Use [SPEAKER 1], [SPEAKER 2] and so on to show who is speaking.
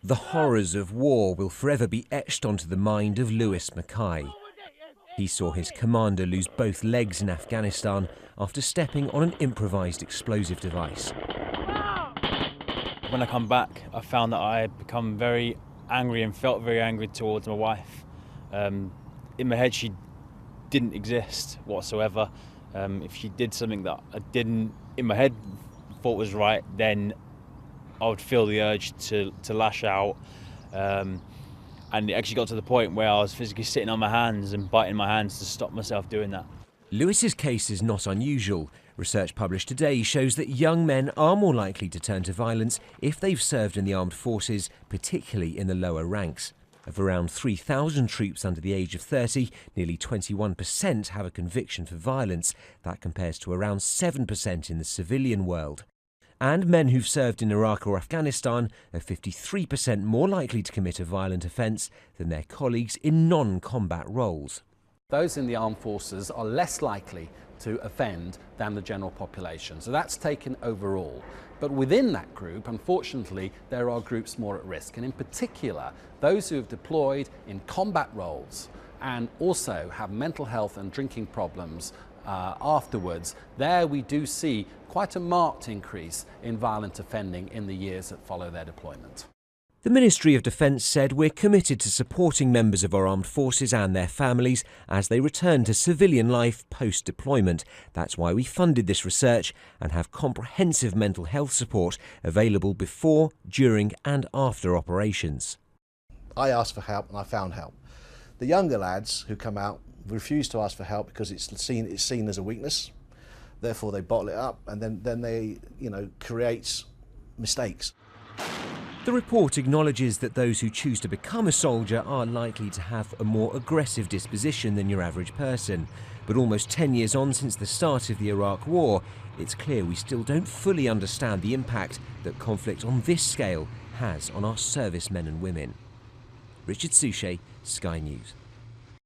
[SPEAKER 1] The horrors of war will forever be etched onto the mind of Lewis Mackay. He saw his commander lose both legs in Afghanistan after stepping on an improvised explosive device.
[SPEAKER 2] When I come back, I found that I had become very angry and felt very angry towards my wife. In my head, she didn't exist whatsoever. If she did something that I didn't, in my head, thought was right, then I would feel the urge to lash out. And it actually got to the point where I was physically sitting on my hands and biting my hands to stop myself doing that.
[SPEAKER 1] Lewis's case is not unusual. Research published today shows that young men are more likely to turn to violence if they've served in the armed forces, particularly in the lower ranks. Of around 3,000 troops under the age of 30, nearly 21% have a conviction for violence. That compares to around 7% in the civilian world. And men who've served in Iraq or Afghanistan are 53% more likely to commit a violent offence than their colleagues in non-combat roles.
[SPEAKER 3] Those in the armed forces are less likely to offend than the general population. So that's taken overall. But within that group, unfortunately, there are groups more at risk. And in particular, those who have deployed in combat roles and also have mental health and drinking problems afterwards, there we do see quite a marked increase in violent offending in the years that follow their deployment.
[SPEAKER 1] The Ministry of Defence said we're committed to supporting members of our armed forces and their families as they return to civilian life post-deployment. That's why we funded this research and have comprehensive mental health support available before, during and after operations.
[SPEAKER 4] I asked for help and I found help. The younger lads who come out refuse to ask for help because it's seen as a weakness. Therefore they bottle it up and then they, create mistakes.
[SPEAKER 1] The report acknowledges that those who choose to become a soldier are likely to have a more aggressive disposition than your average person. But almost 10 years on since the start of the Iraq War, it's clear we still don't fully understand the impact that conflict on this scale has on our servicemen and women. Richard Suchet, Sky News.